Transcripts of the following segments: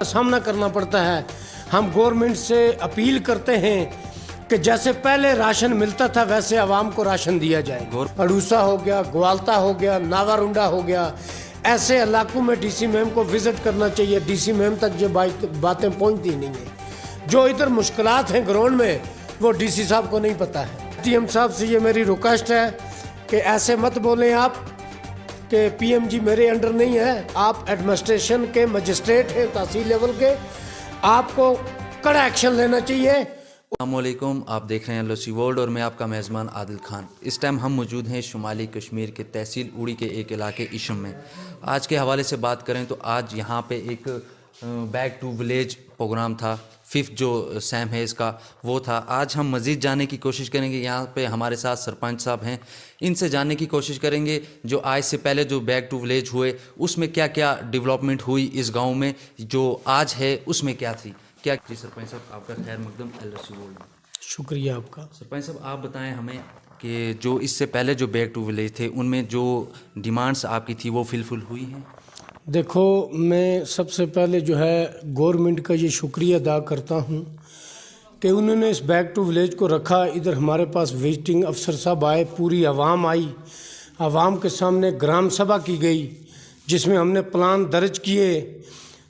सामना करना पड़ता है। हम गवर्नमेंट से अपील करते हैं कि जैसे पहले राशन मिलता था वैसे आवाम को राशन दिया जाए। अड़ूसा हो गया, ग्वालता हो गया, नागारुंडा हो गया, ऐसे इलाकों में डीसी मैम को विजिट करना चाहिए। डीसी मैम तक ये बातें पहुंचती नहीं है। जो इधर मुश्किलात हैं ग्राउंड में वो डीसी साहब को नहीं पता है। डीएम साहब से ये मेरी रिक्वेस्ट है कि ऐसे मत बोलें आप कि पीएमजी मेरे अंडर नहीं है। आप एडमिनिस्ट्रेशन के मजिस्ट्रेट हैं तहसील लेवल के, आपको कड़ा एक्शन लेना चाहिए। अस्सलामुअलैकुम, आप देख रहे हैं LOC वर्ल्ड और मैं आपका मेज़बान आदिल खान। इस टाइम हम मौजूद हैं शुमाली कश्मीर के तहसील उड़ी के एक इलाके इशम में। आज के हवाले से बात करें तो आज यहाँ पे एक बैक टू विलेज प्रोग्राम था। 5th जो सैम है इसका वो था। आज हम मज़ीद जानने की कोशिश करेंगे। यहाँ पे हमारे साथ सरपंच साहब हैं, इनसे जानने की कोशिश करेंगे जो आज से पहले जो बैक टू विलेज हुए उसमें क्या क्या डेवलपमेंट हुई इस गांव में, जो आज है उसमें क्या थी क्या। जी सरपंच साहब, आपका खैर मकदम LOC वर्ल्ड में। शुक्रिया आपका। सरपंच साहब, आप बताएं हमें कि जो इससे पहले जो बैक टू विलेज थे उनमें जो डिमांड्स आपकी थी वो फुलफिल हुई हैं? देखो, मैं सबसे पहले जो है गवर्नमेंट का ये शुक्रिया अदा करता हूँ कि उन्होंने इस बैक टू विलेज को रखा। इधर हमारे पास विजिटिंग अफसर साहब आए, पूरी आवाम आई, आवाम के सामने ग्राम सभा की गई जिसमें हमने प्लान दर्ज किए।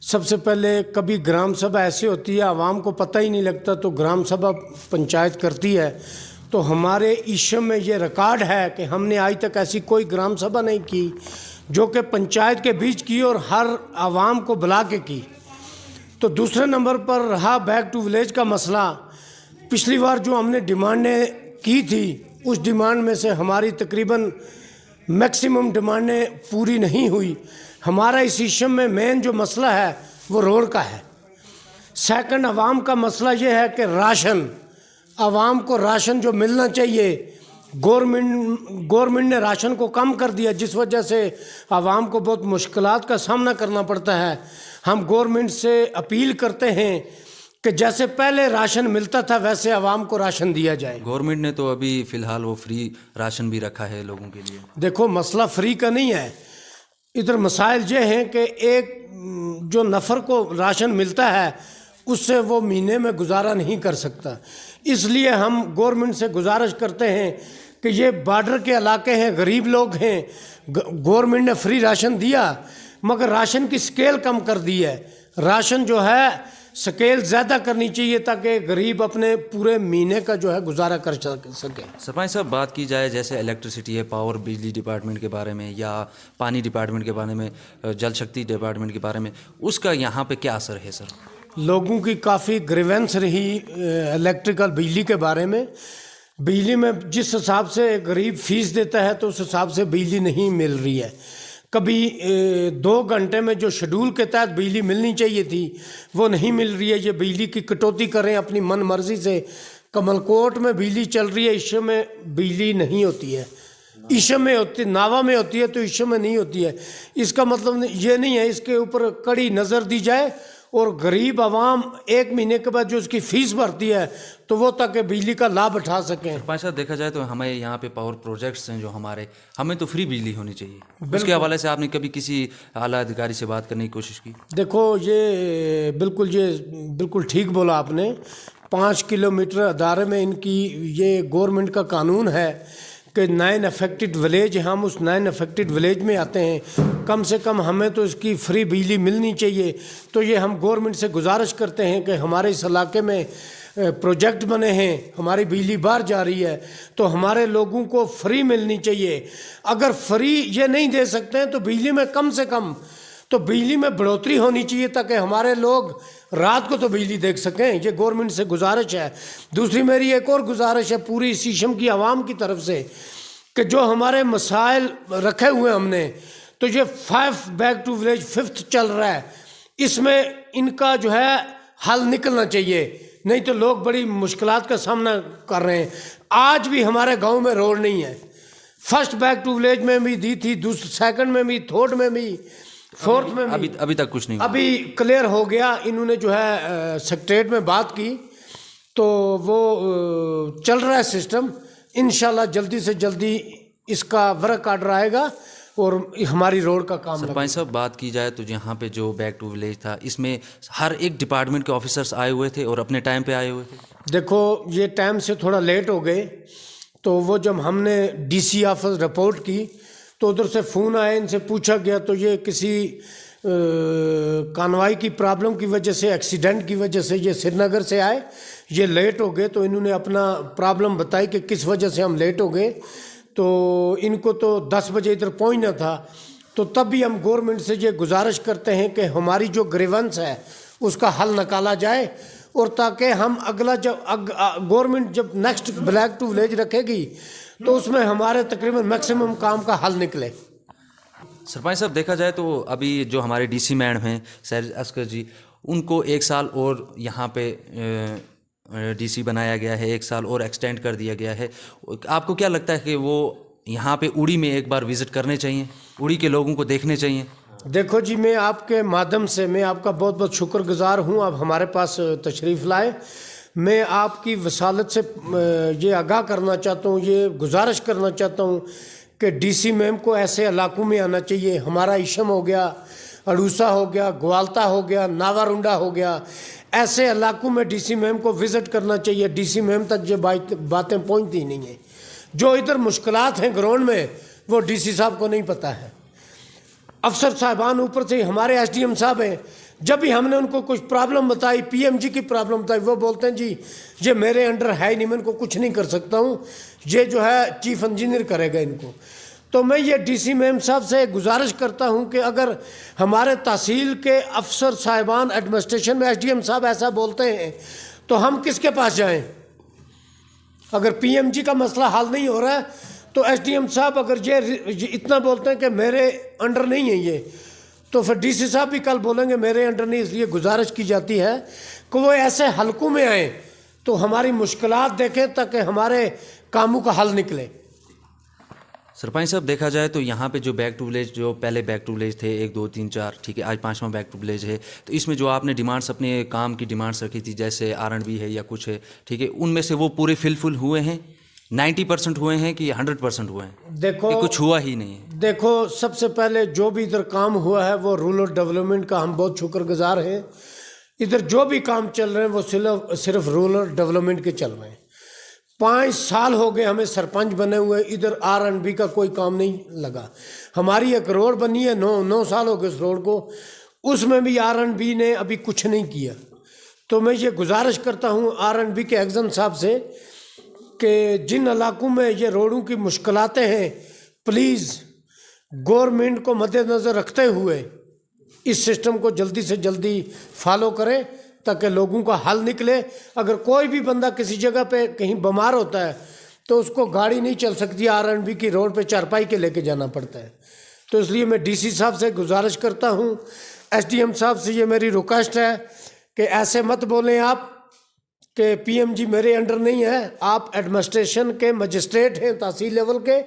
सबसे पहले कभी ग्राम सभा ऐसी होती है आवाम को पता ही नहीं लगता, तो ग्राम सभा पंचायत करती है। तो हमारे इशम में ये रिकॉर्ड है कि हमने आज तक ऐसी कोई ग्राम सभा नहीं की जो कि पंचायत के बीच की और हर आवाम को बुला के की। तो दूसरे नंबर पर रहा बैक टू विलेज का मसला। पिछली बार जो हमने डिमांडें की थी उस डिमांड में से हमारी तकरीबन मैक्सिमम डिमांडें पूरी नहीं हुई। हमारा इस इशम में मेन जो मसला है वो रोड का है। सेकंड, आवाम का मसला ये है कि राशन, आवाम को राशन जो मिलना चाहिए, गवर्नमेंट ने राशन को कम कर दिया जिस वजह से आवाम को बहुत मुश्किलात का सामना करना पड़ता है। हम गवर्नमेंट से अपील करते हैं कि जैसे पहले राशन मिलता था वैसे आवाम को राशन दिया जाए। गवर्नमेंट ने तो अभी फ़िलहाल वो फ्री राशन भी रखा है लोगों के लिए। देखो, मसला फ्री का नहीं है। इधर मसाइल ये हैं कि एक जो नफ़र को राशन मिलता है उससे वो महीने में गुजारा नहीं कर सकता। इसलिए हम गवर्नमेंट से गुजारिश करते हैं कि ये बॉर्डर के इलाके हैं, गरीब लोग हैं, गवर्नमेंट ने फ्री राशन दिया मगर राशन की स्केल कम कर दी है। राशन जो है स्केल ज़्यादा करनी चाहिए ताकि गरीब अपने पूरे महीने का जो है गुजारा कर सके। सरपंच साहब, बात की जाए जैसे इलेक्ट्रिसिटी है, पावर बिजली डिपार्टमेंट के बारे में या पानी डिपार्टमेंट के बारे में, जल शक्ति डिपार्टमेंट के बारे में, उसका यहाँ पे क्या असर है सर? लोगों की काफ़ी ग्रीवेंस रही इलेक्ट्रिकल बिजली के बारे में। बिजली में जिस हिसाब से गरीब फीस देता है तो उस हिसाब से बिजली नहीं मिल रही है। कभी 2 घंटे में जो शेड्यूल के तहत बिजली मिलनी चाहिए थी वो नहीं मिल रही है। ये बिजली की कटौती करें अपनी मन मर्जी से। कमलकोट में बिजली चल रही है, इशम में बिजली नहीं होती है। इशम में होती, नावा में होती है तो इशम में नहीं होती है। इसका मतलब ये नहीं है, इसके ऊपर कड़ी नज़र दी जाए और गरीब आवाम 1 महीने के बाद जो उसकी फ़ीस भरती है तो वो ताकि बिजली का लाभ उठा सकें। सरपंच साहब, देखा जाए तो हमें यहाँ पे पावर प्रोजेक्ट्स हैं जो हमें तो फ्री बिजली होनी चाहिए। उसके हवाले से आपने कभी किसी आला अधिकारी से बात करने की कोशिश की? देखो, ये बिल्कुल ठीक बोला आपने। 5 किलोमीटर अदारे में इनकी ये गवर्नमेंट का कानून है कि 9 अफेक्टेड विलेज, हम उस 9 अफेक्टेड विलेज में आते हैं। कम से कम हमें तो इसकी फ्री बिजली मिलनी चाहिए। तो ये हम गवर्नमेंट से गुजारिश करते हैं कि हमारे इस इलाके में प्रोजेक्ट बने हैं, हमारी बिजली बाहर जा रही है तो हमारे लोगों को फ्री मिलनी चाहिए। अगर फ्री ये नहीं दे सकते हैं तो बिजली में कम से कम तो बिजली में बढ़ोतरी होनी चाहिए ताकि हमारे लोग रात को तो बिजली देख सकें। ये गवर्नमेंट से गुजारिश है। दूसरी मेरी एक और गुजारिश है पूरी इस इशम की आवाम की तरफ से कि जो हमारे मसाइल रखे हुए हमने, तो ये 5 बैक टू विलेज 5th चल रहा है, इसमें इनका जो है हल निकलना चाहिए। नहीं तो लोग बड़ी मुश्किलात का सामना कर रहे हैं। आज भी हमारे गांव में रोड नहीं है। फर्स्ट बैक टू विलेज में भी दी थी, दूसरे सेकंड में भी, थर्ड में भी, फोर्थ में भी अभी तक कुछ नहीं हुआ। अभी क्लियर हो गया। इन्होंने जो है सेक्रेटरीट में बात की तो वो चल रहा है सिस्टम। इंशाल्लाह जल्दी से जल्दी इसका वर्क आर्डर आएगा اور ہماری روڈ کا کام لگے۔ سرپنچ صاحب بات کی جائے تو یہاں پہ جو بیک ٹو ولیج تھا اس میں ہر ایک ڈپارٹمنٹ کے آفیسرس آئے ہوئے تھے اور اپنے ٹائم پہ آئے ہوئے تھے؟ دیکھو یہ ٹائم سے تھوڑا لیٹ ہو گئے، تو وہ جب ہم نے ڈی سی آفس رپورٹ کی تو ادھر سے فون آئے، ان سے پوچھا گیا تو یہ کسی کانوائی کی پرابلم کی وجہ سے، ایکسیڈنٹ کی وجہ سے یہ سری نگر سے آئے، یہ لیٹ ہو گئے، تو انہوں نے اپنا پرابلم بتائی کہ کس وجہ سے ہم لیٹ ہو گئے، تو ان کو تو 10 بجے ادھر پہنچنا تھا، تو تب بھی ہم گورنمنٹ سے یہ گزارش کرتے ہیں کہ ہماری جو گریونس ہے اس کا حل نکالا جائے، اور تاکہ ہم اگلا جب گورنمنٹ جب نیکسٹ بیک ٹو ولیج رکھے گی تو اس میں ہمارے تقریباً میکسیمم کام کا حل نکلے۔ سرپنچ صاحب دیکھا جائے تو ابھی جو ہمارے ڈی سی میڈم ہیں سیر اسکر جی، ان کو 1 سال اور یہاں پہ ڈی سی بنایا گیا ہے، 1 سال اور ایکسٹینڈ کر دیا گیا ہے۔ آپ کو کیا لگتا ہے کہ وہ یہاں پہ اوڑی میں ایک بار وزٹ کرنے چاہیے، اوڑی کے لوگوں کو دیکھنے چاہیے؟ دیکھو جی، میں آپ کے مادھیم سے میں آپ کا بہت بہت شکر گزار ہوں، آپ ہمارے پاس تشریف لائے۔ میں آپ کی وصالت سے یہ آگاہ کرنا چاہتا ہوں، یہ گزارش کرنا چاہتا ہوں کہ ڈی سی میم کو ایسے علاقوں میں آنا چاہیے۔ ہمارا ایشم ہو گیا، اڑوسا ہو گیا، گوالتا ہو گیا، ناوارنڈا ہو گیا، ایسے علاقوں میں ڈی سی میم کو وزٹ کرنا چاہیے۔ ڈی سی میم تک یہ باتیں پہنچتی نہیں ہیں، جو ادھر مشکلات ہیں گراؤنڈ میں وہ ڈی سی صاحب کو نہیں پتہ ہے۔ افسر صاحبان اوپر سے ہمارے ایس ڈی ایم صاحب ہیں، جب بھی ہم نے ان کو کچھ پرابلم بتائی، پی ایم جی کی پرابلم بتائی، وہ بولتے ہیں جی یہ میرے انڈر ہے نہیں، میں ان کو کچھ نہیں کر سکتا ہوں، یہ جو ہے چیف انجینئر کرے گا ان کو۔ تو میں یہ ڈی سی میم صاحب سے گزارش کرتا ہوں کہ اگر ہمارے تحصیل کے افسر صاحبان ایڈمنسٹریشن میں ایس ڈی ایم صاحب ایسا بولتے ہیں تو ہم کس کے پاس جائیں؟ اگر پی ایم جی کا مسئلہ حل نہیں ہو رہا ہے تو ایس ڈی ایم صاحب اگر یہ اتنا بولتے ہیں کہ میرے انڈر نہیں ہے یہ، تو پھر ڈی سی صاحب بھی کل بولیں گے میرے انڈر نہیں۔ اس لیے گزارش کی جاتی ہے کہ وہ ایسے حلقوں میں آئیں تو ہماری مشکلات دیکھیں تاکہ ہمارے کاموں کا حل نکلے۔ سرپنچ صاحب دیکھا جائے تو یہاں پہ جو بیک ٹو ولیج، جو پہلے بیک ٹو ولیج تھے 1 2 3 4، ٹھیک ہے، آج 5واں بیک ٹو ولیج ہے، تو اس میں جو آپ نے ڈیمانڈس اپنے کام کی ڈیمانڈس رکھی تھی جیسے R&B ہے یا کچھ ہے، ٹھیک ہے، ان میں سے وہ پورے فل ہوئے ہیں؟ 90% ہوئے ہیں کہ 100% ہوئے ہیں؟ دیکھو کچھ ہوا ہی نہیں ہے؟ دیکھو سب سے پہلے جو بھی ادھر کام ہوا ہے وہ رورل ڈیولپمنٹ کا ہم بہت شکر گزار ہیں۔ ادھر جو بھی کام چل رہے ہیں وہ صرف رورل ڈیولپمنٹ کے چل رہے ہیں۔ 5 سال ہو گئے ہمیں سرپنچ بنے ہوئے، ادھر R&B کا کوئی کام نہیں لگا۔ ہماری ایک روڈ بنی ہے، 9 سال ہو گئے اس روڈ کو، اس میں بھی R&B نے ابھی کچھ نہیں کیا۔ تو میں یہ گزارش کرتا ہوں R&B کے ایگزن صاحب سے کہ جن علاقوں میں یہ روڈوں کی مشکلاتیں ہیں، پلیز گورنمنٹ کو مد نظر رکھتے ہوئے اس سسٹم کو جلدی سے جلدی فالو کریں تاکہ لوگوں کا حل نکلے۔ اگر کوئی بھی بندہ کسی جگہ پہ کہیں بیمار ہوتا ہے تو اس کو گاڑی نہیں چل سکتی، R&B کی روڈ پہ چارپائی کے لے کے جانا پڑتا ہے۔ تو اس لیے میں ڈی سی صاحب سے گزارش کرتا ہوں، ایس ڈی ایم صاحب سے یہ میری ریکویسٹ ہے کہ ایسے مت بولیں آپ کہ پی ایم جی میرے انڈر نہیں ہے۔ آپ ایڈمنسٹریشن کے مجسٹریٹ ہیں تحصیل لیول کے،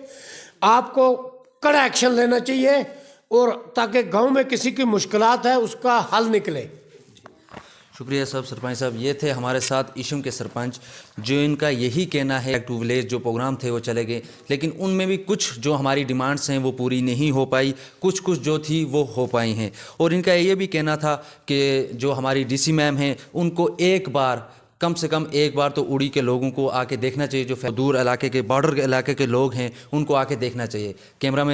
آپ کو کڑا ایکشن لینا چاہیے اور تاکہ گاؤں میں کسی کی مشکلات ہے اس کا حل نکلے۔ شکریہ صاحب۔ سرپنچ صاحب یہ تھے ہمارے ساتھ ایشم کے سرپنچ، جو ان کا یہی کہنا ہے بیک ٹو ولیج جو پروگرام تھے وہ چلے گئے، لیکن ان میں بھی کچھ جو ہماری ڈیمانڈس ہیں وہ پوری نہیں ہو پائی، کچھ جو تھی وہ ہو پائی ہیں۔ اور ان کا یہ بھی کہنا تھا کہ جو ہماری ڈی سی میم ہیں ان کو ایک بار، کم سے کم ایک بار تو اوڑی کے لوگوں کو آ کے دیکھنا چاہیے، جو دور علاقے کے بارڈر کے علاقے کے لوگ ہیں ان کو آ کے دیکھنا چاہیے۔ کیمرہ مین